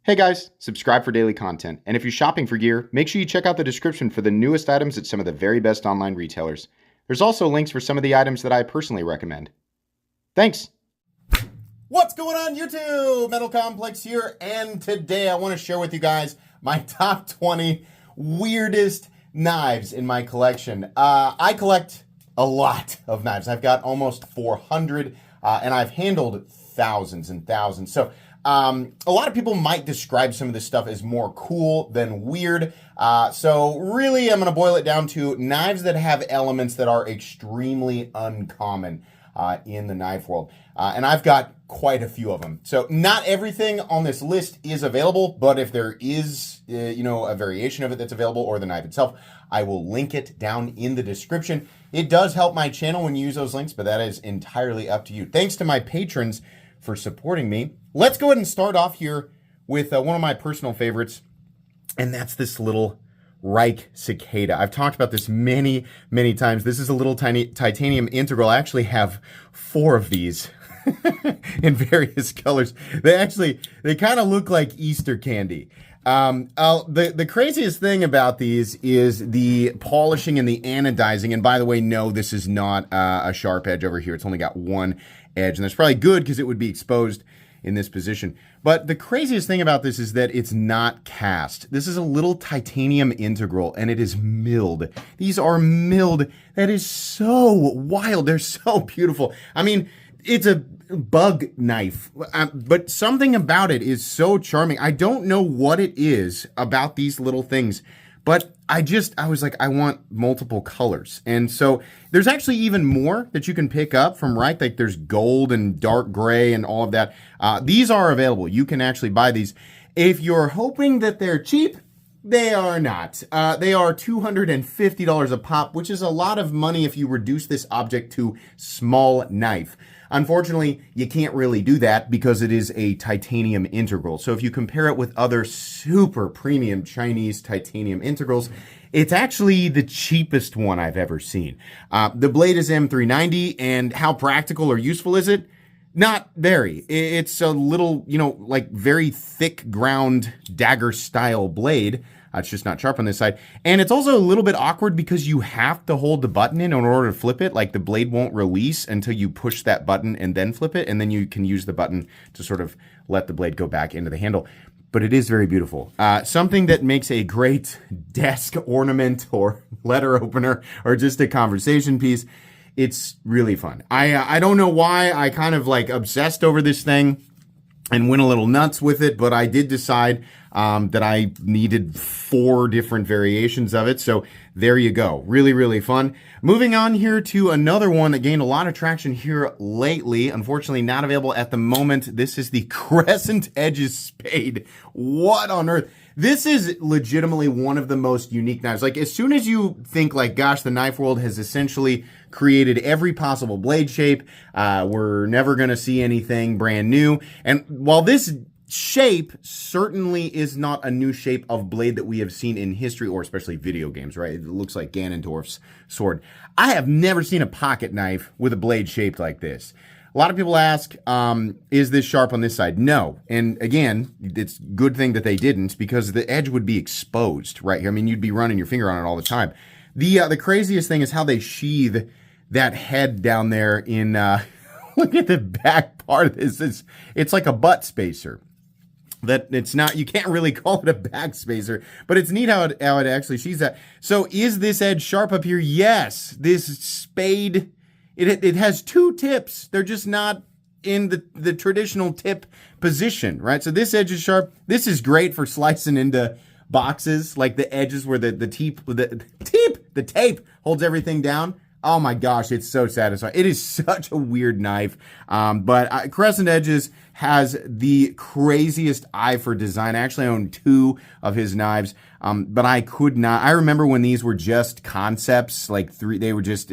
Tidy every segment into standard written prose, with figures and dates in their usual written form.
Hey guys, subscribe for daily content, and if you're shopping for gear, make sure you check out the description for the newest items at some of the very best online retailers. There's also links for some of the items that I personally recommend. Thanks! What's going on YouTube? Metal Complex here, and today I want to share with you guys my top 20 weirdest knives in my collection. I collect a lot of knives. I've got almost 400, and I've handled thousands and thousands. So a lot of people might describe some of this stuff as more cool than weird. So really, I'm going to boil it down to knives that have elements that are extremely uncommon in the knife world. And I've got quite a few of them. So not everything on this list is available, but if there is, a variation of it that's available or the knife itself, I will link it down in the description. It does help my channel when you use those links, but that is entirely up to you. Thanks to my patrons for supporting me. Let's go ahead and start off here with one of my personal favorites, and that's this little Reate cicada. I've talked about this many, many times. This is a little tiny titanium integral. I actually have 4 of these in various colors. They kind of look like Easter candy. The craziest thing about these is the polishing and the anodizing. And by the way, no, this is not a sharp edge over here. It's only got one edge, and that's probably good because it would be exposed in this position. But the craziest thing about this is that it's not cast. This is a little titanium integral, and it is milled. These are milled. That is so wild. They're so beautiful. I mean, it's a bug knife, but something about it is so charming. I don't know what it is about these little things, but I was like, I want multiple colors. And so there's actually even more that you can pick up from Reate. Like there's gold and dark gray and all of that. These are available. You can actually buy these. If you're hoping that they're cheap, they are not. They are $250 a pop, which is a lot of money if you reduce this object to small knife. Unfortunately, you can't really do that because it is a titanium integral. So if you compare it with other super premium Chinese titanium integrals, it's actually the cheapest one I've ever seen. The blade is M390, and how practical or useful is it? Not very. It's a little, like very thick ground dagger style blade. It's just not sharp on this side. And it's also a little bit awkward because you have to hold the button in order to flip it. Like the blade won't release until you push that button and then flip it. And then you can use the button to sort of let the blade go back into the handle. But it is very beautiful. Something that makes a great desk ornament or letter opener or just a conversation piece. It's really fun. I don't know why I kind of like obsessed over this thing and went a little nuts with it, but I did decide that I needed 4 different variations of it. So there you go. Really, really fun. Moving on here to another one that gained a lot of traction here lately. Unfortunately, not available at the moment. This is the Crescent Edges Spade. What on earth? This is legitimately one of the most unique knives. Like as soon as you think like, gosh, the knife world has essentially created every possible blade shape. We're never going to see anything brand new. And while this shape certainly is not a new shape of blade that we have seen in history or especially video games, right? It looks like Ganondorf's sword. I have never seen a pocket knife with a blade shaped like this. A lot of people ask, is this sharp on this side? No. And again, it's a good thing that they didn't because the edge would be exposed right here. I mean, you'd be running your finger on it all the time. The craziest thing is how they sheathe that head down there in, look at the back part of this. It's like a butt spacer. That it's not, you can't really call it a back spacer, but it's neat how it actually sheathes that. So is this edge sharp up here? Yes. This spade, it has 2 tips. They're just not in the traditional tip position, right? So this edge is sharp. This is great for slicing into boxes, like the edges where the tape holds everything down. Oh my gosh, it's so satisfying. It is such a weird knife. But Crescent Edges has the craziest eye for design. I actually own 2 of his knives, but I could not. I remember when these were just concepts, like 3, they were just,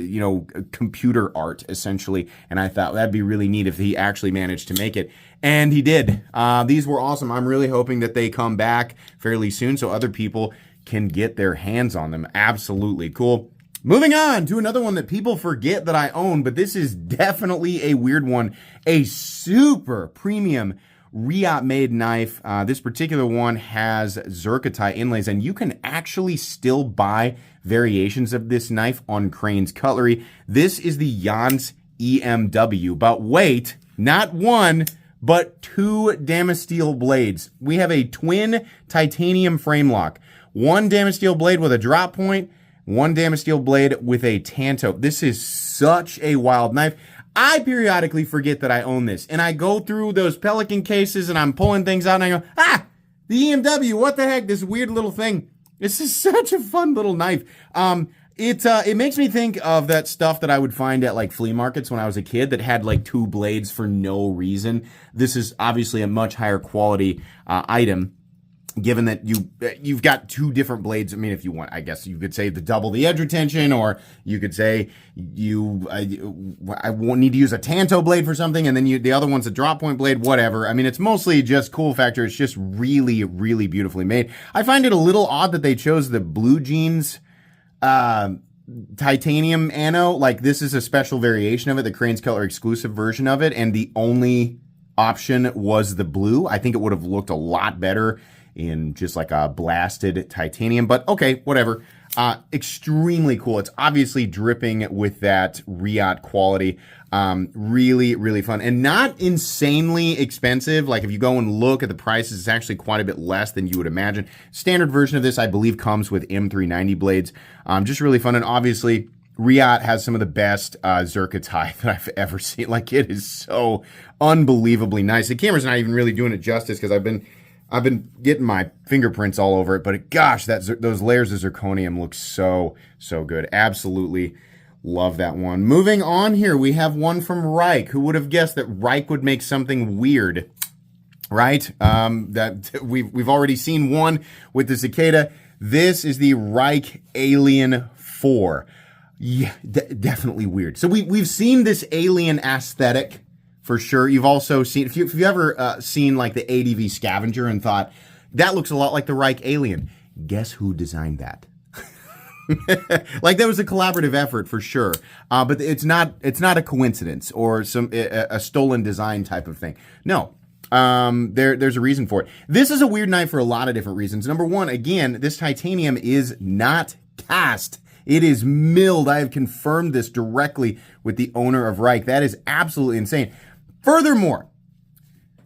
computer art essentially. And I thought that'd be really neat if he actually managed to make it. And he did. These were awesome. I'm really hoping that they come back fairly soon so other people can get their hands on them. Absolutely cool. Moving on to another one that people forget that I own, but this is definitely a weird one. A super premium Reate made knife. This particular one has zircotite inlays, and you can actually still buy variations of this knife on Crane's Cutlery. This is the Jans EMW, but wait, not one, but two Damasteel blades. We have a twin titanium frame lock. One Damasteel blade with a drop point, one Damasteel blade with a tanto. This is such a wild knife. I periodically forget that I own this, and I go through those Pelican cases and I'm pulling things out and I go, the EMW, what the heck, this weird little thing. This is such a fun little knife. It makes me think of that stuff that I would find at like flea markets when I was a kid that had like two blades for no reason. This is obviously a much higher quality item, given that you've got two different blades. I mean, if you want, I guess you could say the double the edge retention, or you could say I won't need to use a tanto blade for something, and then the other one's a drop point blade, whatever. I mean, it's mostly just cool factor. It's just really, really beautifully made. I find it a little odd that they chose the Blue Jeans titanium ano. Like, this is a special variation of it, the Crane's Cutlery exclusive version of it, and the only option was the blue. I think it would have looked a lot better in just like a blasted titanium, but okay, whatever. Extremely cool. It's obviously dripping with that Reate quality. Really, really fun and not insanely expensive. Like, if you go and look at the prices, it's actually quite a bit less than you would imagine. Standard version of this, I believe, comes with M390 blades. Just really fun. And obviously, Reate has some of the best zircotite that I've ever seen. Like, it is so unbelievably nice. The camera's not even really doing it justice because I've been getting my fingerprints all over it, but gosh, those layers of zirconium look so good. Absolutely love that one. Moving on here, we have one from Reich. Who would have guessed that Reich would make something weird, right? That we've already seen one with the cicada. This is the Reich Alien 4. Yeah, definitely weird. So we've seen this alien aesthetic for sure. You've also seen, if you've ever seen like the ADV Scavenger and thought, that looks a lot like the Reich Alien. Guess who designed that? Like, that was a collaborative effort for sure. But it's not a coincidence or a stolen design type of thing. No. There's a reason for it. This is a weird knife for a lot of different reasons. Number one, again, this titanium is not cast. It is milled. I have confirmed this directly with the owner of Reich. That is absolutely insane. Furthermore,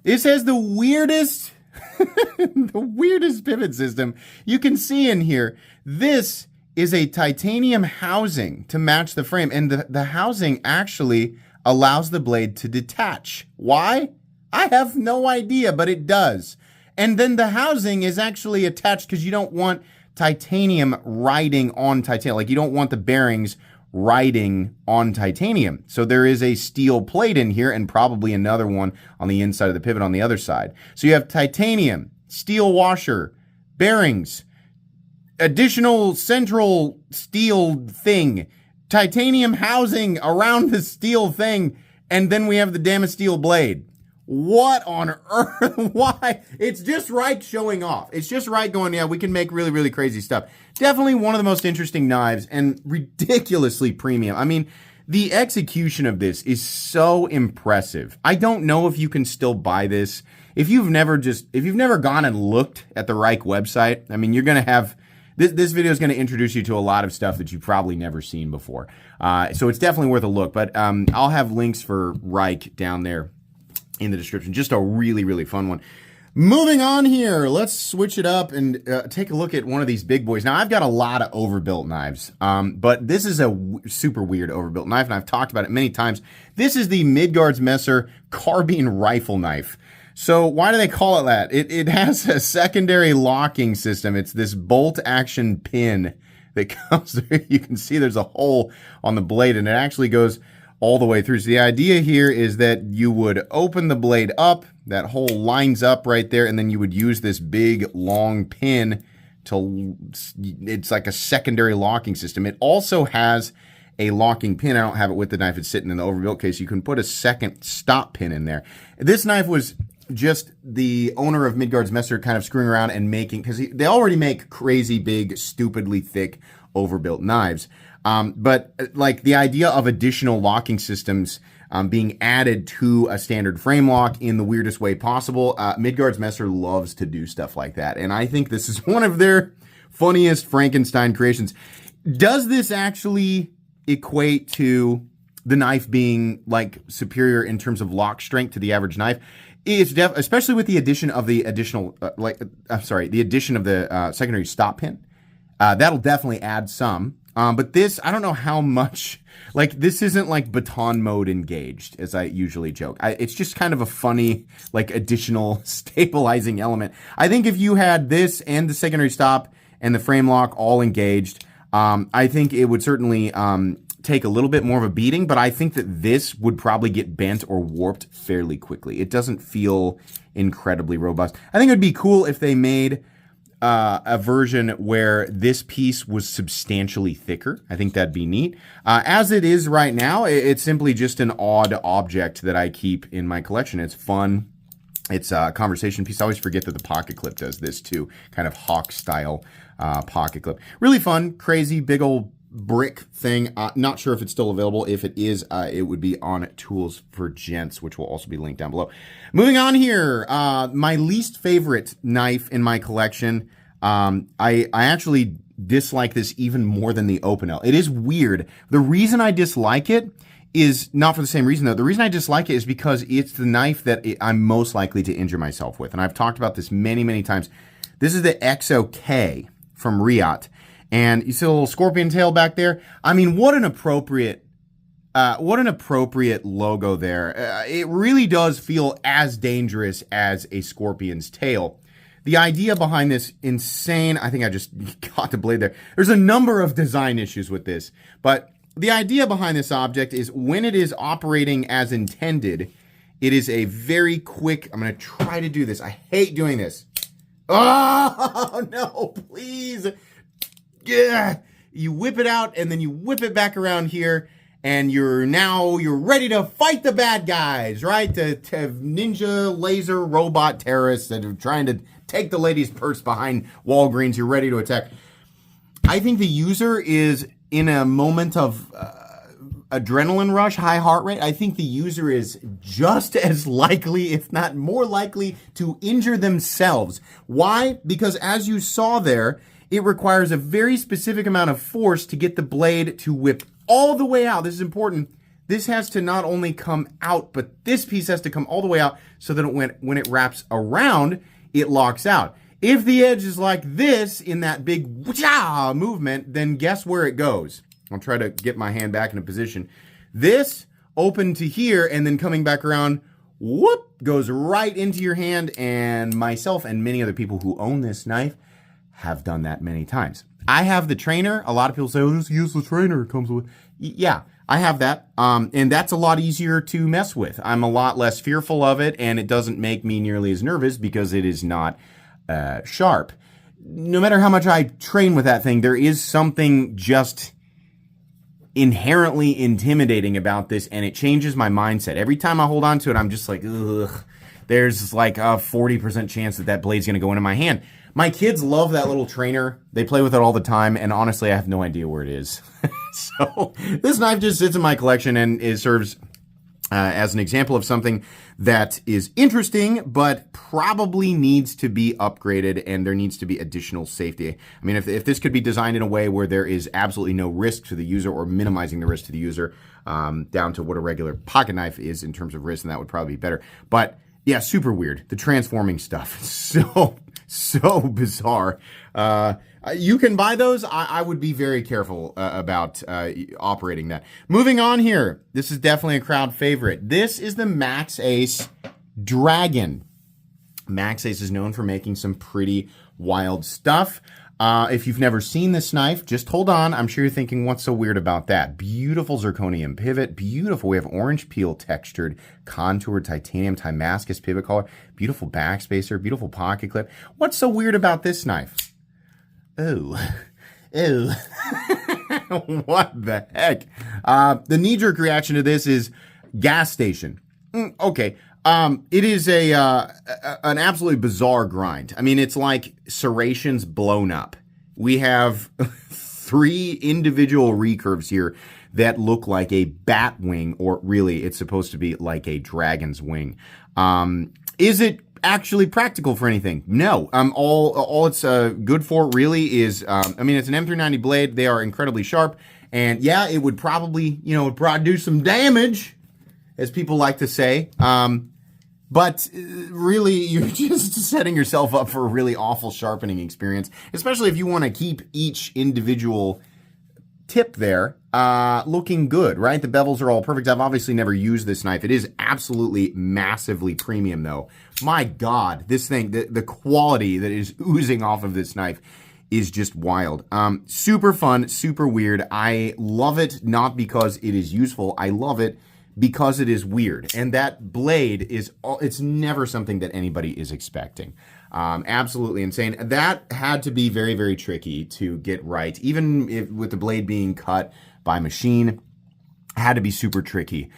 this has the weirdest, the weirdest pivot system you can see in here. This is a titanium housing to match the frame, and the housing actually allows the blade to detach. Why? I have no idea, but it does. And then the housing is actually attached because you don't want titanium riding on titanium. Like, you don't want the bearings riding on titanium. So there is a steel plate in here and probably another one on the inside of the pivot on the other side. So you have titanium, steel washer, bearings, additional central steel thing, titanium housing around the steel thing, and then we have the Damasteel blade. What on earth? Why? It's just Reich showing off. It's just Reich going, yeah, we can make really, really crazy stuff. Definitely one of the most interesting knives and ridiculously premium. I mean, the execution of this is so impressive. I don't know if you can still buy this. If you've never gone and looked at the Reich website, I mean, you're going to have, this video is going to introduce you to a lot of stuff that you've probably never seen before. So it's definitely worth a look, but I'll have links for Reich down there in the description. Just a really, really fun one. Moving on here, let's switch it up and take a look at one of these big boys. Now, I've got a lot of overbuilt knives, but this is a super weird overbuilt knife, and I've talked about it many times. This is the Midgards Messer carbine rifle knife. So why do they call it that? It has a secondary locking system. It's this bolt action pin that comes through. You can see there's a hole on the blade, and it actually goes all the way through. So the idea here is that you would open the blade up, that hole lines up right there, and then you would use this big long pin to, it's like a secondary locking system. It also has a locking pin. I don't have it with the knife. It's sitting in the overbuilt case. You can put a second stop pin in there. This knife was just the owner of Midgards Messer kind of screwing around and making, because they already make crazy big, stupidly thick overbuilt knives. But like the idea of additional locking systems being added to a standard frame lock in the weirdest way possible. Midgards Messer loves to do stuff like that, and I think this is one of their funniest Frankenstein creations. Does this actually equate to the knife being like superior in terms of lock strength to the average knife? It's especially with the addition of the the addition of the secondary stop pin. That'll definitely add some. But this, I don't know how much, like, this isn't like baton mode engaged, as I usually joke. It's just kind of a funny, like, additional stabilizing element. I think if you had this and the secondary stop and the frame lock all engaged, I think it would certainly take a little bit more of a beating, but I think that this would probably get bent or warped fairly quickly. It doesn't feel incredibly robust. I think it would be cool if they made a version where this piece was substantially thicker. I think that'd be neat. As it is right now, it's simply just an odd object that I keep in my collection. It's fun. It's a conversation piece. I always forget that the pocket clip does this too. Kind of hawk style pocket clip. Really fun, crazy, big old brick thing. Not sure if it's still available. If it is, it would be on Tools for Gents, which will also be linked down below. Moving on here, my least favorite knife in my collection. I actually dislike this even more than the Opinel. It is weird. The reason I dislike it is not for the same reason, though. The reason I dislike it is because it's the knife that I'm most likely to injure myself with. And I've talked about this many, many times. This is the XOK from Reate. And you see a little scorpion tail back there? I mean, what an appropriate logo there. It really does feel as dangerous as a scorpion's tail. The idea behind this insane, I think I just got the blade there. There's a number of design issues with this, but the idea behind this object is when it is operating as intended, it is a very quick, I'm going to try to do this. I hate doing this. Oh, no, please. Yeah. You whip it out and then you whip it back around here and you're ready to fight the bad guys, right? The ninja laser robot terrorists that are trying to take the lady's purse behind Walgreens. You're ready to attack. I think the user is in a moment of adrenaline rush, high heart rate. I think the user is just as likely, if not more likely, to injure themselves. Why? Because as you saw there, it requires a very specific amount of force to get the blade to whip all the way out. This is important. This has to not only come out, but this piece has to come all the way out so that when it wraps around, it locks out. If the edge is like this in that big wha movement, then guess where it goes? I'll try to get my hand back in a position. This open to here and then coming back around, whoop, goes right into your hand. And myself and many other people who own this knife have done that many times. I have the trainer. A lot of people say, oh, this useless trainer it comes with. Yeah, I have that. And that's a lot easier to mess with. I'm a lot less fearful of it, and it doesn't make me nearly as nervous because it is not sharp. No matter how much I train with that thing, there is something just inherently intimidating about this, and it changes my mindset. Every time I hold on to it, I'm just like, ugh. There's like a 40% chance that blade's going to go into my hand. My kids love that little trainer. They play with it all the time, and honestly, I have no idea where it is. So this knife just sits in my collection, and it serves as an example of something that is interesting, but probably needs to be upgraded, and there needs to be additional safety. I mean, if this could be designed in a way where there is absolutely no risk to the user or minimizing the risk to the user, down to what a regular pocket knife is in terms of risk, then that would probably be better. But yeah, super weird. The transforming stuff is so bizarre. You can buy those. I would be very careful about operating that. Moving on here. This is definitely a crowd favorite. This is the Maxace Dragon. Maxace is known for making some pretty wild stuff. If you've never seen this knife, just hold on. I'm sure you're thinking, what's so weird about that? Beautiful zirconium pivot. Beautiful. We have orange peel textured, contoured titanium Damascus pivot collar. Beautiful backspacer. Beautiful pocket clip. What's so weird about this knife? Oh. Ew. What the heck? The knee-jerk reaction to this is gas station. Okay. It is an absolutely bizarre grind. I mean, it's like serrations blown up. We have 3 individual recurves here that look like a bat wing, or really, it's supposed to be like a dragon's wing. Is it actually practical for anything? No. All it's good for really is, I mean, it's an M390 blade. They are incredibly sharp, and yeah, it would probably, you know, do some damage, as people like to say. But really, you're just setting yourself up for a really awful sharpening experience, especially if you want to keep each individual tip there looking good, right? The bevels are all perfect. I've obviously never used this knife. It is absolutely massively premium, though. My God, this thing, the quality that is oozing off of this knife is just wild. Super fun, super weird. I love it, not because it is useful. I love it because it is weird. And that blade is, it's never something that anybody is expecting. Absolutely insane. That had to be very, very tricky to get right. Even with the blade being cut by machine, had to be super tricky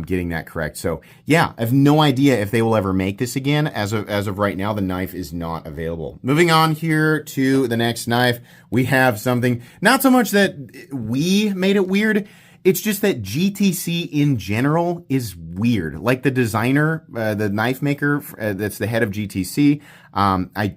getting that correct. So yeah, I have no idea if they will ever make this again. As of right now, the knife is not available. Moving on here to the next knife, we have something, not so much that we made it weird, it's just that GTC in general is weird. Like the designer, the knife maker that's the head of GTC, I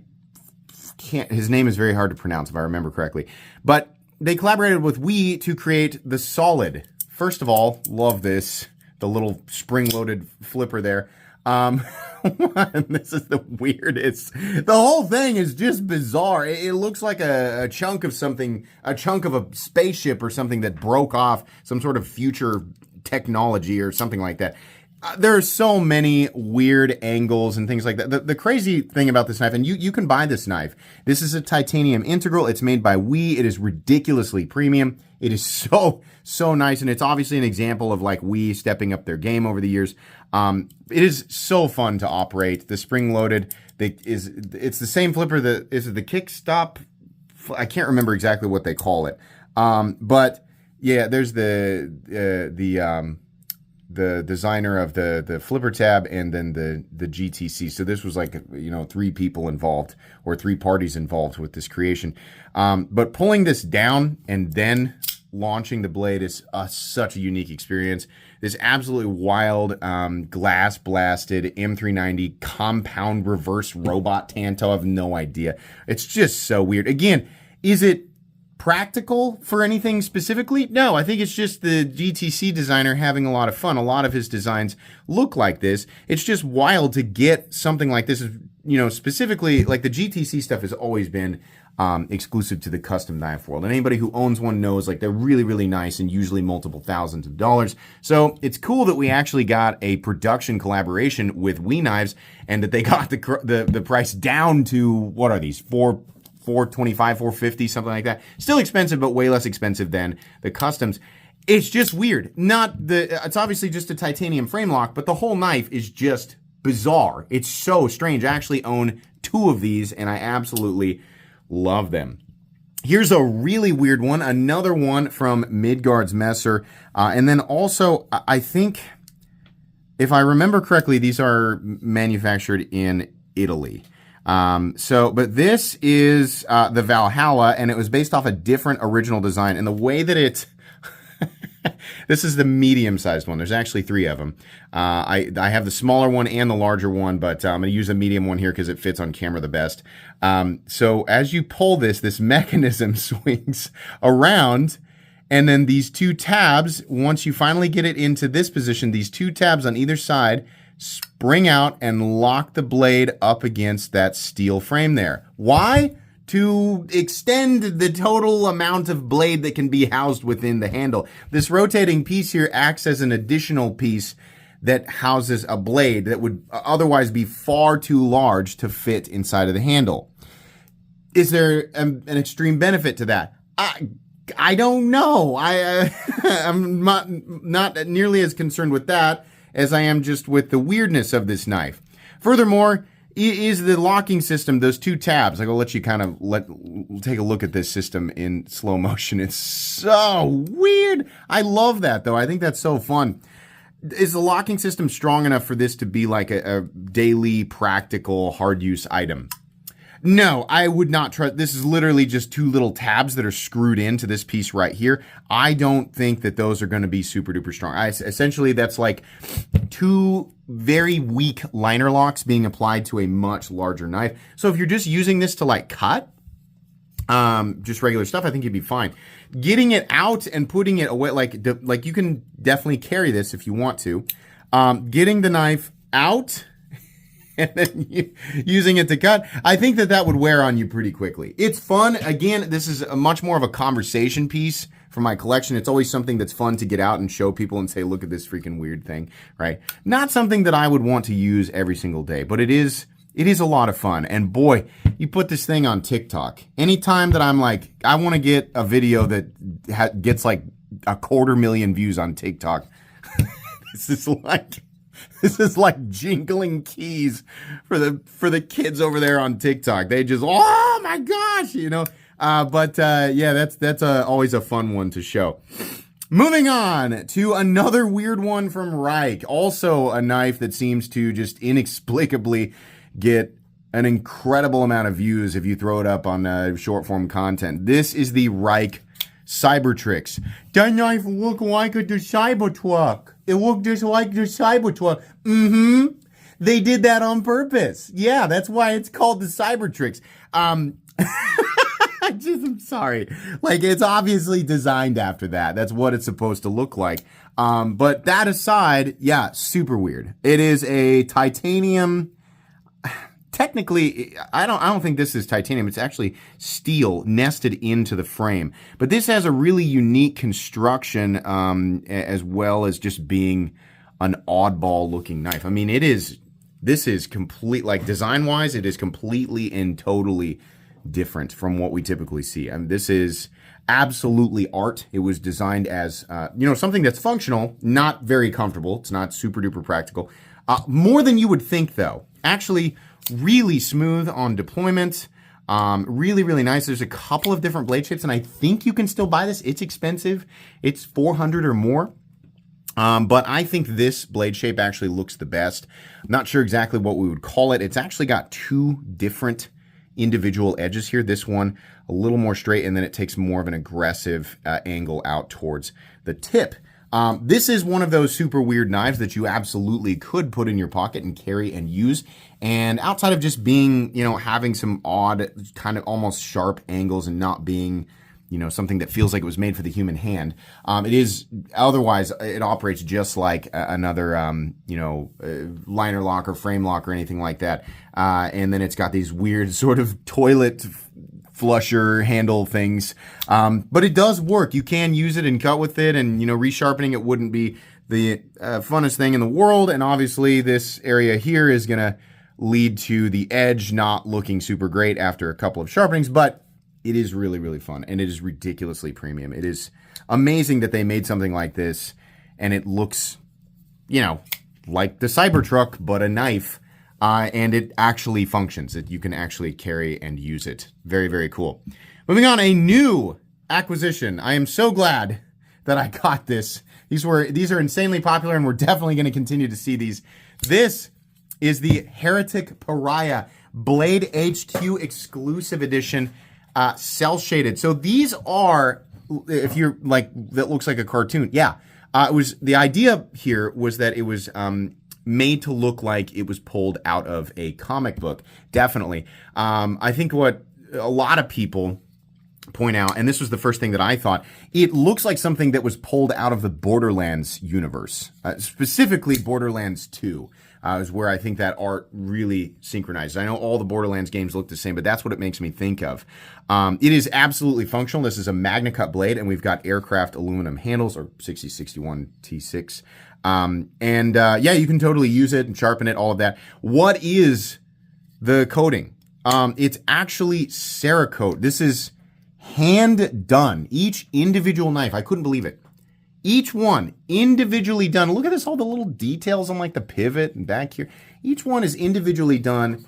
can't, his name is very hard to pronounce if I remember correctly, but they collaborated with to create the Solid. First of all, love this, the little spring-loaded flipper there. This is the weirdest. The whole thing is just bizarre. It looks like a chunk of something, a chunk of a spaceship or something that broke off some sort of future technology or something like that. There are so many weird angles and things like that. The crazy thing about this knife, and you can buy this knife. This is a titanium integral. It's made by It is ridiculously premium. It is so nice, and it's obviously an example of like stepping up their game over the years. It is so fun to operate. The spring-loaded, it's the same flipper that is the kick stop. I can't remember exactly what they call it, but yeah, there's the designer of the flipper tab and then the GTC. So this was like, you know, 3 people involved or 3 parties involved with this creation. But pulling this down and then launching the blade is such a unique experience. This absolutely wild glass blasted M390 compound reverse robot Tanto. I have no idea. It's just so weird. Again, is it practical for anything specifically? No, I think it's just the GTC designer having a lot of fun. A lot of his designs look like this. It's just wild to get something like this. You know, specifically, like the GTC stuff has always been exclusive to the custom knife world. And anybody who owns one knows, like, they're really, really nice and usually multiple thousands of dollars. So it's cool that we actually got a production collaboration with Knives and that they got the price down to, what are these, $425, $450, something like that. Still expensive, but way less expensive than the customs. It's just weird. It's obviously just a titanium frame lock, but the whole knife is just bizarre. It's so strange. I actually own 2 of these, and I absolutely love them. Here's a really weird one. Another one from Midgards Messer. And then also, I think, if I remember correctly, these are manufactured in Italy. But this is the Valhalla, and it was based off a different original design. And the way that this is the medium-sized one. There's actually 3 of them. I have the smaller one and the larger one, but I'm going to use the medium one here because it fits on camera the best. So as you pull this mechanism swings around, and then these 2 tabs, once you finally get it into this position, these 2 tabs on either side spring out and lock the blade up against that steel frame there. Why? To extend the total amount of blade that can be housed within the handle. This rotating piece here acts as an additional piece that houses a blade that would otherwise be far too large to fit inside of the handle. Is there an extreme benefit to that? I don't know. I'm not nearly as concerned with that as I am just with the weirdness of this knife. Furthermore, is the locking system, those 2 tabs, I'll let you kind of take a look at this system in slow motion. It's so weird. I love that, though. I think that's so fun. Is the locking system strong enough for this to be like a daily, practical, hard-use item? No, I would not trust. This is literally just two little tabs that are screwed into this piece right here. I don't think that those are going to be super duper strong. Essentially, that's like two very weak liner locks being applied to a much larger knife. So if you're just using this to like cut, just regular stuff, I think you'd be fine. Getting it out and putting it away, like you can definitely carry this if you want to. Getting the knife out and then using it to cut, I think that would wear on you pretty quickly. It's fun. Again, this is a much more of a conversation piece for my collection. It's always something that's fun to get out and show people and say, look at this freaking weird thing, right? Not something that I would want to use every single day, but it is a lot of fun. And boy, you put this thing on TikTok. Anytime that I'm like, I want to get a video that gets like 250,000 views on TikTok, This is like jingling keys for the kids over there on TikTok. They just, oh my gosh, yeah, that's always a fun one to show. Moving on to another weird one from Reate. Also a knife that seems to just inexplicably get an incredible amount of views if you throw it up on short form content. This is the Reate Cybertrix. That knife look like the Cybertruck. It looked just like the Cybertruck. They did that on purpose. Yeah, that's why it's called the Cybertrix. I'm sorry. Like, it's obviously designed after that. That's what it's supposed to look like. But that aside, yeah, super weird. It is a titanium. Technically, I don't think this is titanium. It's actually steel nested into the frame. But this has a really unique construction, as well as just being an oddball looking knife. I mean, this is complete, like design-wise, it is completely and totally different from what we typically see. I mean, this is absolutely art. It was designed as, something that's functional, not very comfortable. It's not super duper practical. More than you would think, though. Actually, really smooth on deployment. Really, really nice. There's a couple of different blade shapes, and I think you can still buy this. It's expensive. It's $400 or more. But I think this blade shape actually looks the best. I'm not sure exactly what we would call it. It's actually got two different individual edges here. This one a little more straight, and then it takes more of an aggressive angle out towards the tip. This is one of those super weird knives that you absolutely could put in your pocket and carry and use. And outside of just being, having some odd kind of almost sharp angles and not being, something that feels like it was made for the human hand, it operates just like another, liner lock or frame lock or anything like that. And then it's got these weird sort of toilet flusher handle things. But it does work. You can use it and cut with it, and, resharpening it wouldn't be the funnest thing in the world. And obviously this area here is going to lead to the edge not looking super great after a couple of sharpenings, but it is really, really fun, and it is ridiculously premium. It is amazing that they made something like this, and it looks, like the Cybertruck, but a knife, and it actually functions. You can actually carry and use it. Very, very cool. Moving on, a new acquisition. I am so glad that I got this. These are insanely popular, and we're definitely going to continue to see these. This is the Heretic Pariah Blade HQ exclusive edition, cell shaded. So these are, if you're like, that looks like a cartoon. Yeah. The idea here was that it was made to look like it was pulled out of a comic book. Definitely. I think what a lot of people point out, and this was the first thing that I thought, it looks like something that was pulled out of the Borderlands universe, specifically Borderlands 2. Is where I think that art really synchronizes. I know all the Borderlands games look the same, but that's what it makes me think of. It is absolutely functional. This is a Magna Cut blade, and we've got aircraft aluminum handles, or 6061 T6. You can totally use it and sharpen it, all of that. What is the coating? It's actually Cerakote. This is hand done. Each individual knife. I couldn't believe it. Each one individually done. Look at this, all the little details on like the pivot and back here. Each one is individually done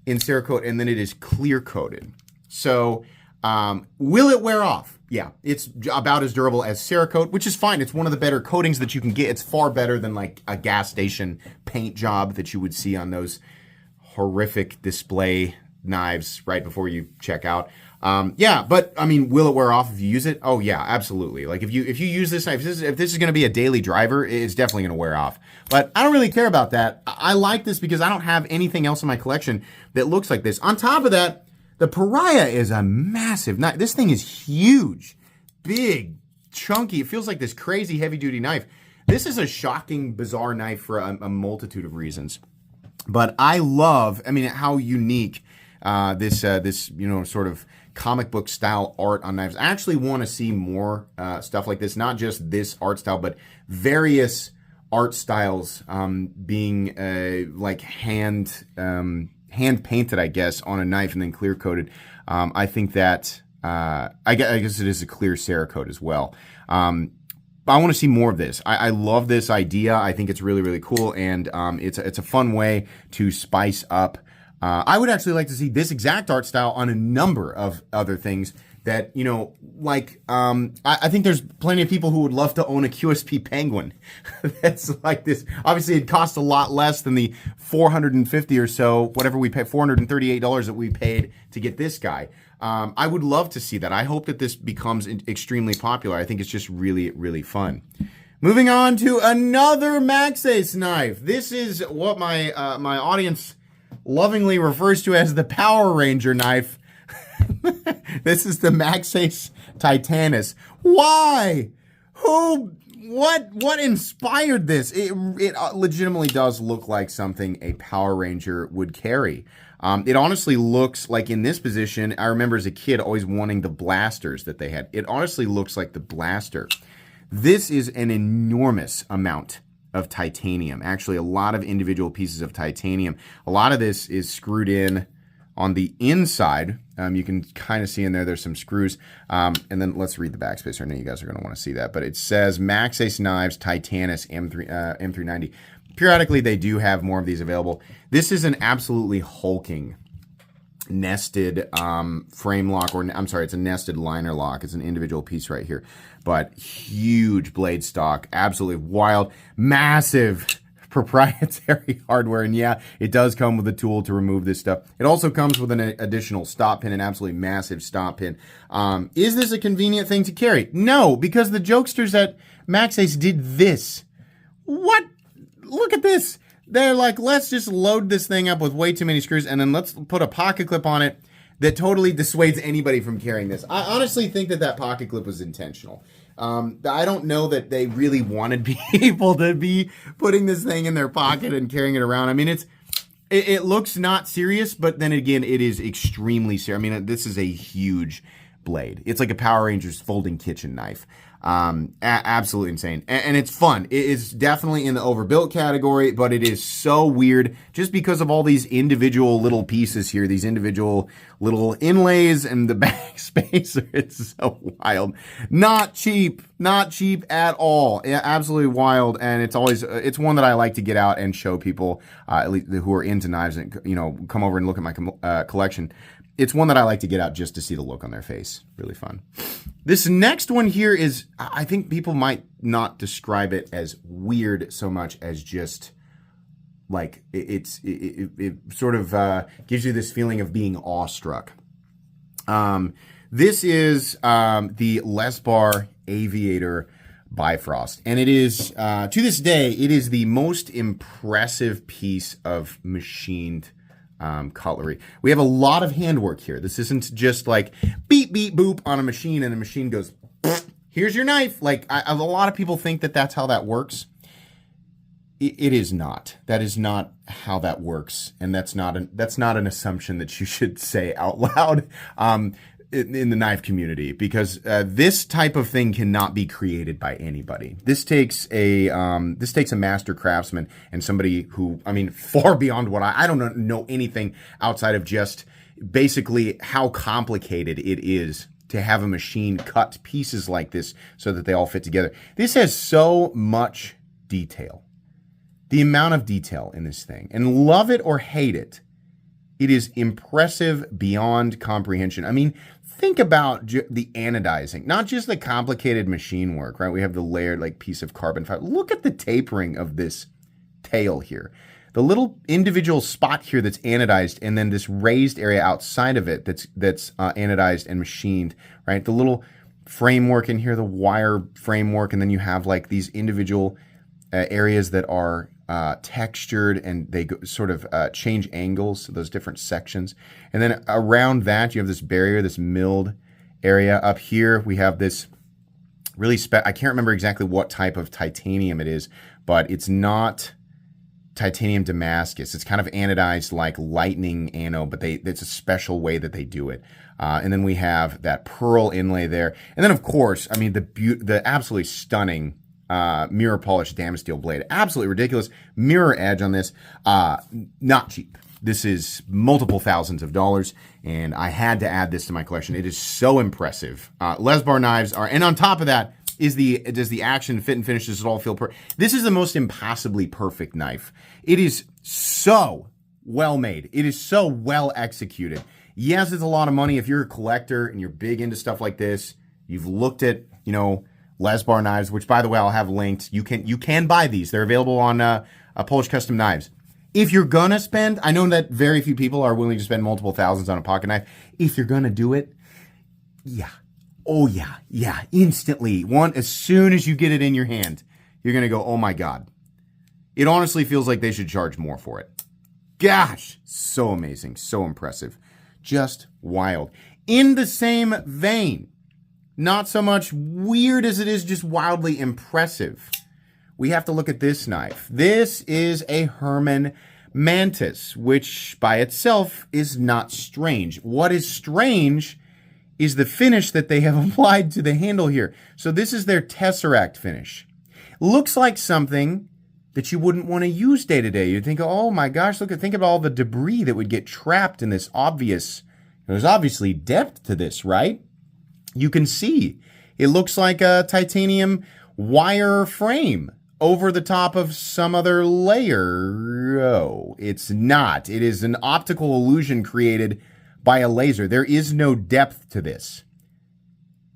in Cerakote, and then it is clear coated. So will it wear off? Yeah, it's about as durable as Cerakote, which is fine. It's one of the better coatings that you can get. It's far better than like a gas station paint job that you would see on those horrific display knives right before you check out. Yeah, but I mean, will it wear off if you use it? Oh yeah, absolutely. Like if you use this knife, if this is going to be a daily driver, it's definitely going to wear off. But I don't really care about that. I like this because I don't have anything else in my collection that looks like this. On top of that, the pariah is a massive knife. This thing is huge, big, chunky. It feels like this crazy heavy-duty knife. This is a shocking, bizarre knife for a multitude of reasons. But I love, I mean, how unique this sort of comic book style art on knives. I actually want to see more stuff like this, not just this art style, but various art styles being like hand painted, I guess, on a knife and then clear coated. I think that I guess it is a clear Cerakote as well. I want to see more of this. I love this idea. I think it's really, really cool, and it's a fun way to spice up. I would actually like to see this exact art style on a number of other things that, you know, like, I think there's plenty of people who would love to own a QSP Penguin that's like this. Obviously, it costs a lot less than the $450 or so, whatever we pay, $438 that we paid to get this guy. I would love to see that. I hope that this becomes extremely popular. I think it's just really, really fun. Moving on to another Maxace knife. This is what my audience lovingly refers to as the Power Ranger knife. This is the Maxace Titanis. Why? Who? What inspired this? It legitimately does look like something a Power Ranger would carry. It honestly looks like, in this position, I remember as a kid always wanting the blasters that they had. It honestly looks like the blaster. This is an enormous amount of titanium. Actually, a lot of individual pieces of titanium. A lot of this is screwed in on the inside. You can kind of see in there, there's some screws. And then let's read the backspace. I know you guys are going to want to see that. But it says Maxace Knives Titanis M390. Periodically, they do have more of these available. This is an absolutely hulking nested frame lock, or I'm sorry, it's a nested liner lock. It's an individual piece right here, but huge blade stock, absolutely wild, massive proprietary hardware. And yeah, it does come with a tool to remove this stuff. It also comes with an additional stop pin, an absolutely massive stop pin. Is this a convenient thing to carry? No, because the jokesters at Maxace did this. What? Look at this. They're like, let's just load this thing up with way too many screws, and then let's put a pocket clip on it that totally dissuades anybody from carrying this. I honestly think that pocket clip was intentional. I don't know that they really wanted people to be putting this thing in their pocket and carrying it around. I mean, it looks not serious, but then again, it is extremely serious. I mean, this is a huge blade. It's like a Power Rangers folding kitchen knife. Absolutely insane. And it's fun. It is definitely in the overbuilt category, but it is so weird just because of all these individual little pieces here, these individual little inlays and the back spacer. It's so wild. Not cheap at all. Yeah, absolutely wild. And it's always, it's one that I like to get out and show people, at least who are into knives and, you know, come over and look at my collection. It's one that I like to get out just to see the look on their face. Really fun. This next one here is, I think people might not describe it as weird so much as just like, it sort of gives you this feeling of being awestruck. This is the Lesbar Aviator Bifrost. And it is, to this day, it is the most impressive piece of machined cutlery. We have a lot of handwork here. This isn't just like beep, beep, boop on a machine and the machine goes, here's your knife. Like a lot of people think that that's how that works. It is not. That is not how that works. And that's not an assumption that you should say out loud in the knife community, because this type of thing cannot be created by anybody. This takes a master craftsman and somebody who, I mean, far beyond what I don't know anything outside of just basically how complicated it is to have a machine cut pieces like this so that they all fit together. This has so much detail. The amount of detail in this thing, and love it or hate it, it is impressive beyond comprehension. I mean, think about the anodizing, not just the complicated machine work, right? We have the layered like piece of carbon fiber. Look at the tapering of this tail here. the little individual spot here that's anodized, and then this raised area outside of it that's anodized and machined, right? The little framework in here, the wire framework, and then you have like these individual areas that are textured, and they sort of change angles, so those different sections. And then around that, you have this barrier, this milled area. Up here, we have this really I can't remember exactly what type of titanium it is, but it's not titanium Damascus. It's kind of anodized like lightning anode, but it's a special way that they do it. And then we have that pearl inlay there. And then, of course, I mean, the absolutely stunning mirror polished Damasteel blade. Absolutely ridiculous. Mirror edge on this. Not cheap. This is multiple thousands of dollars, and I had to add this to my collection. It is so impressive. Lesbar knives are, and on top of that, does the action, fit, and finish, does it all feel this is the most impossibly perfect knife. It is so well made. It is so well executed. Yes, it's a lot of money. If you're a collector and you're big into stuff like this, you've looked at, Lesbar knives, which, by the way, I'll have linked. You can buy these. They're available on Polish Custom Knives. If you're gonna spend, I know that very few people are willing to spend multiple thousands on a pocket knife. If you're gonna do it, yeah. Oh yeah, instantly. As soon as you get it in your hand, you're gonna go, oh my God. It honestly feels like they should charge more for it. Gosh, so amazing, so impressive. Just wild. In the same vein, not so much weird as it is just wildly impressive, we have to look at this knife. This is a Herman mantis, which by itself is not strange. What is strange is the finish that they have applied to the handle here. So this is their tesseract finish. Looks like something that you wouldn't want to use day to day. You'd think, oh my gosh, think about all the debris that would get trapped in this there's obviously depth to this, right? You can see it looks like a titanium wire frame over the top of some other layer. Oh, it's not. It is an optical illusion created by a laser. There is no depth to this.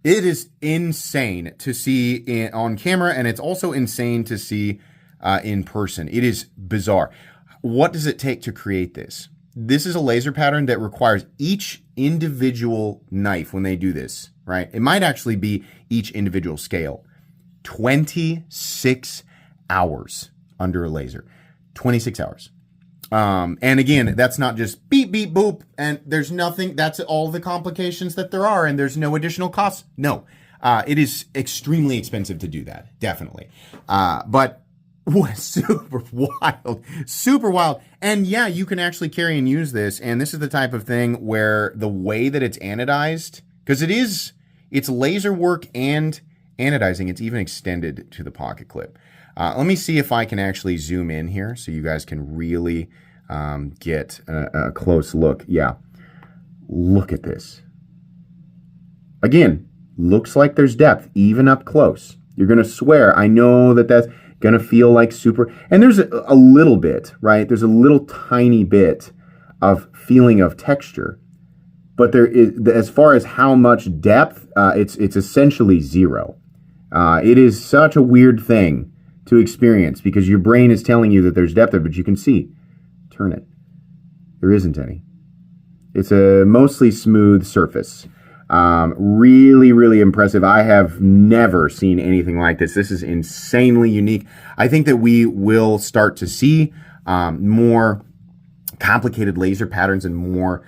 It is insane to see on camera, and it's also insane to see in person. It is bizarre. What does it take to create this? This is a laser pattern that requires each individual knife when they do this, right? It might actually be each individual scale. 26 hours under a laser. 26 hours. And again, that's not just beep, beep, boop, and there's nothing, that's all the complications that there are, and there's no additional costs. No, it is extremely expensive to do that, definitely. But super wild. And yeah, you can actually carry and use this, and this is the type of thing where the way that it's anodized, because it's laser work and anodizing, it's even extended to the pocket clip. Let me see if I can actually zoom in here so you guys can really get a close look. Yeah, look at this. Again, looks like there's depth, even up close. You're going to swear, I know that that's going to feel like super, and there's a little bit, right? There's a little tiny bit of feeling of texture, but there is, as far as how much depth, it's essentially zero. It is such a weird thing to experience because your brain is telling you that there's depth there, but you can see, turn it, there isn't any. It's a mostly smooth surface. Really, really impressive. I have never seen anything like this. This is insanely unique. I think that we will start to see more complicated laser patterns and more,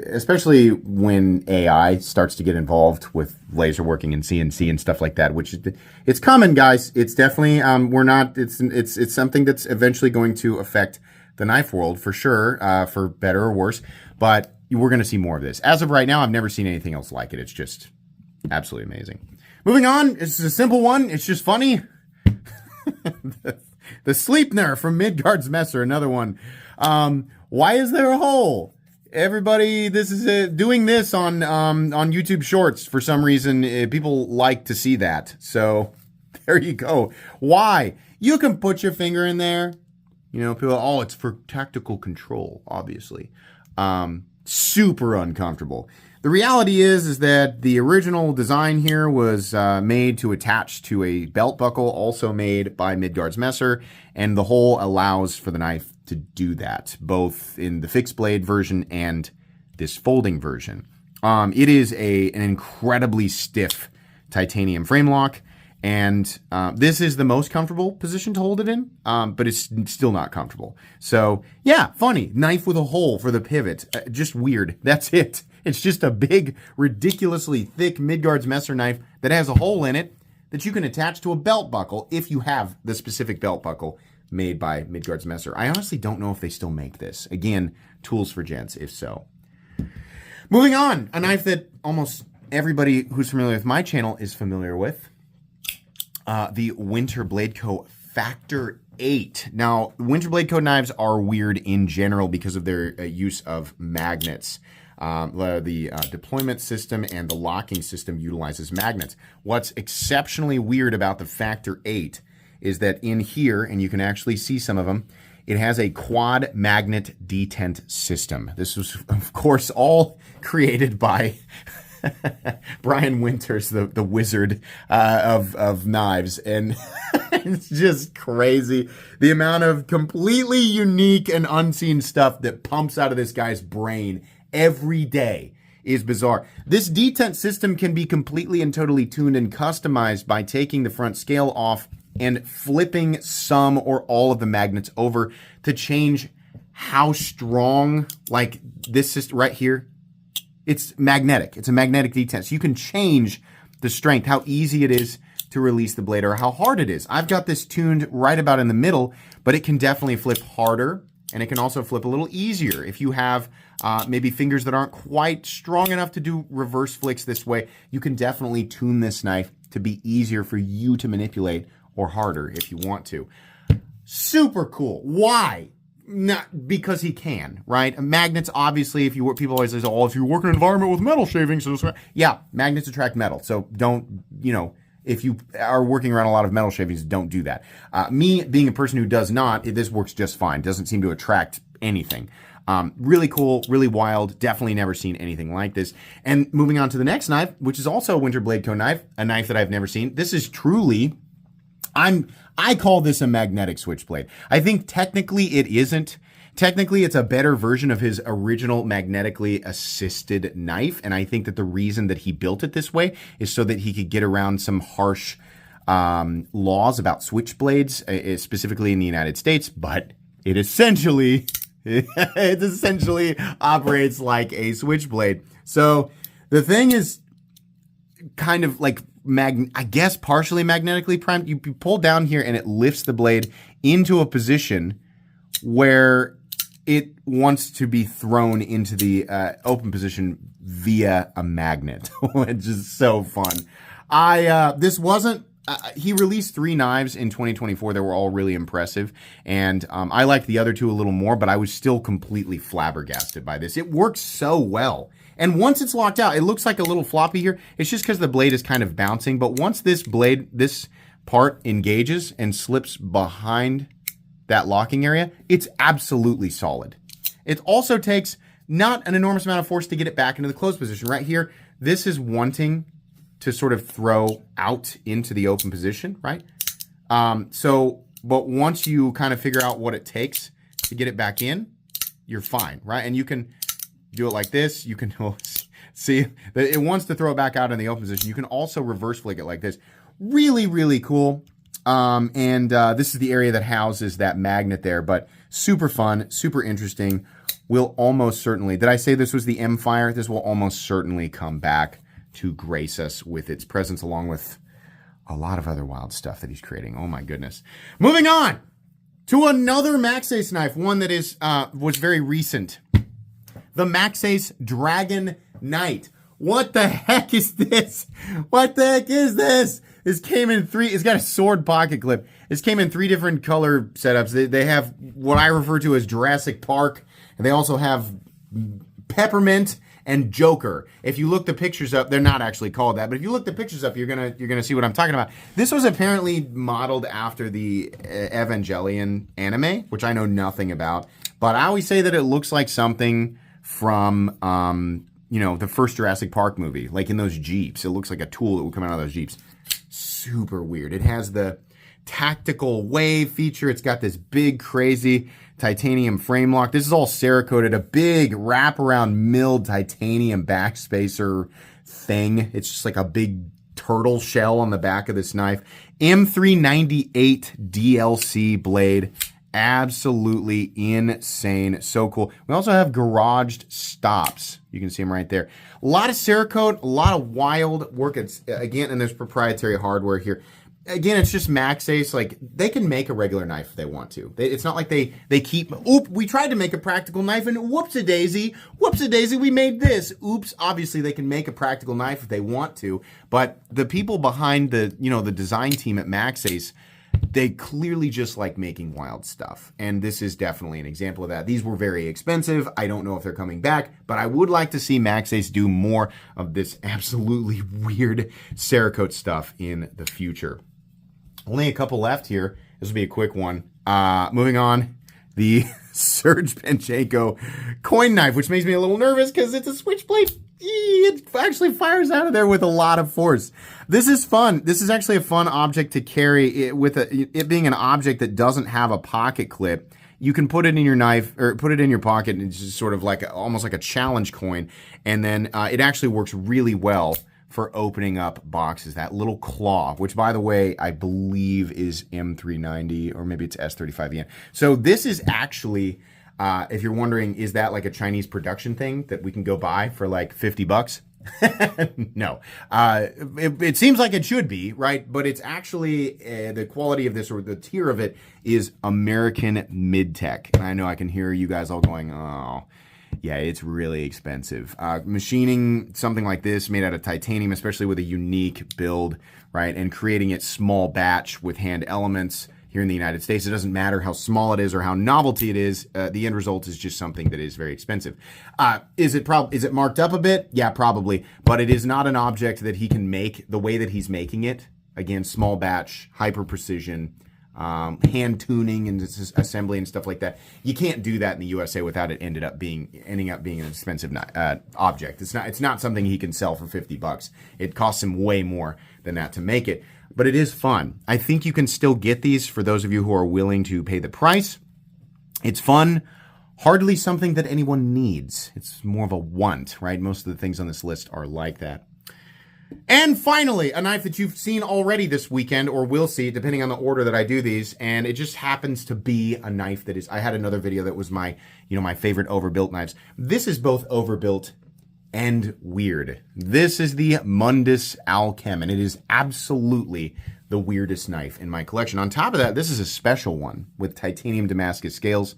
especially when AI starts to get involved with laser working and CNC and stuff like that, which it's common, guys. It's definitely, it's something that's eventually going to affect the knife world for sure, for better or worse, but we're going to see more of this. As of right now, I've never seen anything else like it. It's just absolutely amazing. Moving on, it's a simple one. It's just funny. the sleipnir from Midgards Messer, another one. Why is there a hole? Everybody, this is doing this on YouTube Shorts for some reason. People like to see that. So there you go. Why? You can put your finger in there. People, it's for tactical control, obviously. Super uncomfortable. the reality is that the original design here was made to attach to a belt buckle, also made by Midgards Messer, and the hole allows for the knife to do that, both in the fixed blade version and this folding version. It is an incredibly stiff titanium frame lock, and this is the most comfortable position to hold it in, but it's still not comfortable. So yeah, funny. Knife with a hole for the pivot. Just weird. That's it. It's just a big, ridiculously thick Midgards Messer knife that has a hole in it that you can attach to a belt buckle if you have the specific belt buckle made by Midgards Messer. I honestly don't know if they still make this. Again, tools for gents, if so. Moving on, a knife that almost everybody who's familiar with my channel is familiar with. The Winterblade Co. Factor 8. Now, Winterblade Co. knives are weird in general because of their use of magnets. The deployment system and the locking system utilizes magnets. What's exceptionally weird about the Factor 8 is that in here, and you can actually see some of them, it has a quad magnet detent system. This was, of course, all created by Brian Winters, the wizard of knives. And it's just crazy. The amount of completely unique and unseen stuff that pumps out of this guy's brain every day is bizarre. This detent system can be completely and totally tuned and customized by taking the front scale off and flipping some or all of the magnets over to change how strong, like this system right here, it's magnetic. It's a magnetic detent. So you can change the strength, how easy it is to release the blade or how hard it is. I've got this tuned right about in the middle, but it can definitely flip harder, and it can also flip a little easier. If you have maybe fingers that aren't quite strong enough to do reverse flicks this way, you can definitely tune this knife to be easier for you to manipulate, or harder if you want to. Super cool. Why? Not because he can, right? Magnets, obviously, if you work, people always say, oh, if you work in an environment with metal shavings, yeah, magnets attract metal. So don't, if you are working around a lot of metal shavings, don't do that. Me being a person who does not, this works just fine. Doesn't seem to attract anything. Really cool, really wild. Definitely never seen anything like this. And moving on to the next knife, which is also a Winterblade Co. knife, a knife that I've never seen. This is truly, I call this a magnetic switchblade. I think technically it isn't. Technically, it's a better version of his original magnetically assisted knife. And I think that the reason that he built it this way is so that he could get around some harsh laws about switchblades, specifically in the United States. But it essentially operates like a switchblade. So the thing is kind of like I guess partially magnetically primed. You pull down here and it lifts the blade into a position where it wants to be thrown into the open position via a magnet, which is so fun. This wasn't, he released 3 knives in 2024 that were all really impressive, and I liked the other 2 a little more, but I was still completely flabbergasted by this. It works so well. And once it's locked out, it looks like a little floppy here. It's just because the blade is kind of bouncing. But once this part engages and slips behind that locking area, it's absolutely solid. It also takes not an enormous amount of force to get it back into the closed position. Right here, this is wanting to sort of throw out into the open position, right? But once you kind of figure out what it takes to get it back in, you're fine, right? And you can do it like this. You can see that it wants to throw it back out in the open position. You can also reverse flick it like this. Really, really cool. This is the area that houses that magnet there, but super fun, super interesting. Will almost certainly, did I say this was the M-Fire? This will almost certainly come back to grace us with its presence, along with a lot of other wild stuff that he's creating. Oh my goodness. Moving on to another Maxace knife, one that was very recent. The Maxace Dragon Knight. What the heck is this? What the heck is this? This came in 3, it's got a sword pocket clip. This came in 3 different color setups. They have what I refer to as Jurassic Park, and they also have Peppermint and Joker. If you look the pictures up, they're not actually called that, but if you look the pictures up, you're gonna see what I'm talking about. This was apparently modeled after the Evangelion anime, which I know nothing about, but I always say that it looks like something from you know, the first Jurassic Park movie, like in those Jeeps. It looks like a tool that would come out of those Jeeps. Super weird. It has the tactical wave feature. It's got this big, crazy titanium frame lock. This is all Cerakoted, a big wraparound milled titanium backspacer thing. It's just like a big turtle shell on the back of this knife. M398 DLC blade. Absolutely insane. So cool. We also have garaged stops. You can see them right there. A lot of Cerakote, a lot of wild work. It's again, and there's proprietary hardware here. Again, it's just Maxace. Like, they can make a regular knife if they want to. It's not like they keep, we tried to make a practical knife and whoops-a-daisy, we made this. Oops, obviously they can make a practical knife if they want to, but the people behind the, you know, the design team at Maxace, they clearly just like making wild stuff. And this is definitely an example of that. These were very expensive. I don't know if they're coming back, but I would like to see Maxace do more of this absolutely weird Cerakote stuff in the future. Only a couple left here. This will be a quick one. Moving on, the Serge Panchenko coin knife, which makes me a little nervous because it's a switchblade. It actually fires out of there with a lot of force. This is fun. This is actually a fun object to carry with it being an object that doesn't have a pocket clip. You can put it in your knife or put it in your pocket, and it's just sort of like almost like a challenge coin. And then it actually works really well for opening up boxes. That little claw, which by the way, I believe is M390 or maybe it's S35EN. So this is actually, if you're wondering, is that like a Chinese production thing that we can go buy for like $50? No. It seems like it should be, right? But it's actually, the quality of this, or the tier of it, is American mid-tech. And I know I can hear you guys all going, oh, yeah, it's really expensive. Machining something like this made out of titanium, especially with a unique build, right? And creating it small batch with hand elements here in the United States. It doesn't matter how small it is or how novelty it is. The end result is just something that is very expensive. Is it marked up a bit? Yeah, probably. But it is not an object that he can make the way that he's making it. Again, small batch, hyper precision, hand tuning and assembly and stuff like that. You can't do that in the USA without it ending up being an expensive object. It's not something he can sell for $50. It costs him way more than that to make it. But it is fun. I think you can still get these for those of you who are willing to pay the price. It's fun. Hardly something that anyone needs. It's more of a want, right? Most of the things on this list are like that. And finally, a knife that you've seen already this weekend, or will see, depending on the order that I do these, and it just happens to be a knife that is, I had another video that was my favorite overbuilt knives. This is both overbuilt and weird. This is the Mundus alchem, and it is absolutely the weirdest knife in my collection. On top of that, this is a special one with titanium Damascus scales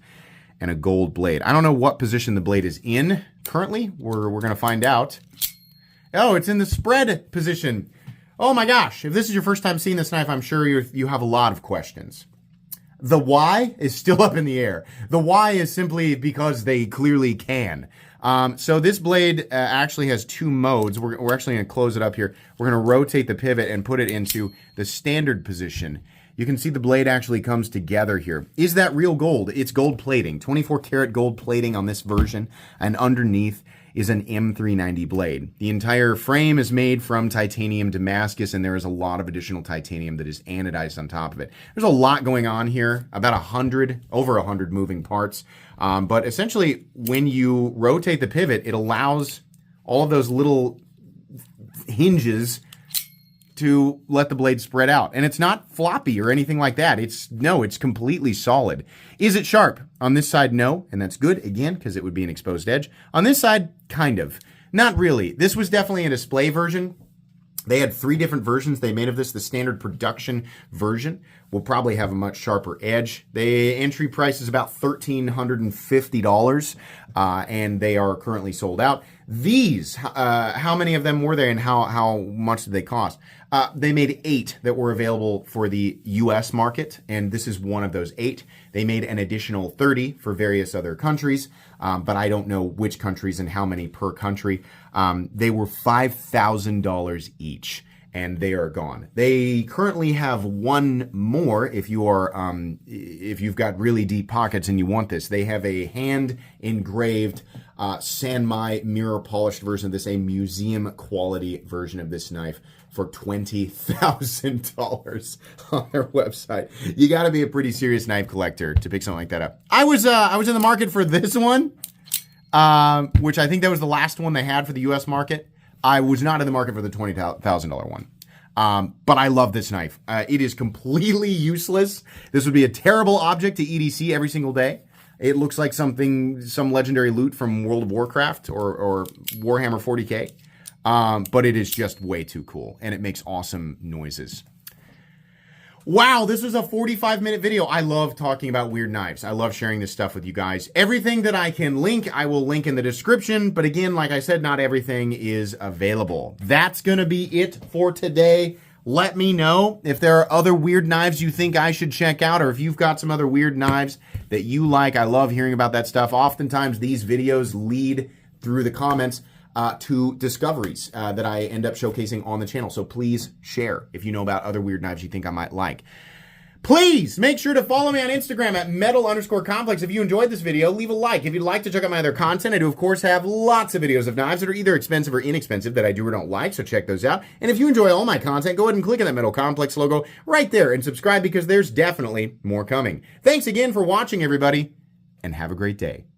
and a gold blade. I don't know what position the blade is in currently. We're going to find out. Oh, it's in the spread position. Oh my gosh. If this is your first time seeing this knife, I'm sure you have a lot of questions. The why is still up in the air. The why is simply because they clearly can. So this blade actually has two modes. We're actually going to close it up here. We're going to rotate the pivot and put it into the standard position. You can see the blade actually comes together here. Is that real gold? It's gold plating, 24 karat gold plating on this version, and underneath is an M390 blade. The entire frame is made from titanium Damascus, and there is a lot of additional titanium that is anodized on top of it. There's a lot going on here, about over 100 moving parts. But essentially, when you rotate the pivot, it allows all of those little hinges to let the blade spread out. And it's not floppy or anything like that. It's completely solid. Is it sharp? On this side, no. And that's good, again, because it would be an exposed edge. On this side, kind of. Not really. This was definitely a display version. They had 3 different versions they made of this. The standard production version will probably have a much sharper edge. The entry price is about $1,350, and they are currently sold out. These, how many of them were there, and how much did they cost? They made 8 that were available for the US market, and this is one of those 8. They made an additional 30 for various other countries, but I don't know which countries and how many per country. They were $5,000 each, and they are gone. They currently have one more if you are if you've got really deep pockets and you want this. They have a hand engraved Sanmai mirror polished version of this, a museum quality version of this knife for $20,000 on their website. You got to be a pretty serious knife collector to pick something like that up. I was in the market for this one, which I think that was the last one they had for the U.S. market. I was not in the market for the $20,000 one. But I love this knife. It is completely useless. This would be a terrible object to EDC every single day. It looks like some legendary loot from World of Warcraft or Warhammer 40K. But it is just way too cool, and it makes awesome noises. Wow, this was a 45-minute video. I love talking about weird knives. I love sharing this stuff with you guys. Everything that I can link, I will link in the description. But again, like I said, not everything is available. That's going to be it for today. Let me know if there are other weird knives you think I should check out, or if you've got some other weird knives that you like. I love hearing about that stuff. Oftentimes, these videos lead through the comments to discoveries that I end up showcasing on the channel. So please share if you know about other weird knives you think I might like. Please make sure to follow me on Instagram at metal_complex. If you enjoyed this video, leave a like. If you'd like to check out my other content, I do, of course, have lots of videos of knives that are either expensive or inexpensive that I do or don't like, so check those out. And if you enjoy all my content, go ahead and click on that Metal Complex logo right there and subscribe, because there's definitely more coming. Thanks again for watching, everybody, and have a great day.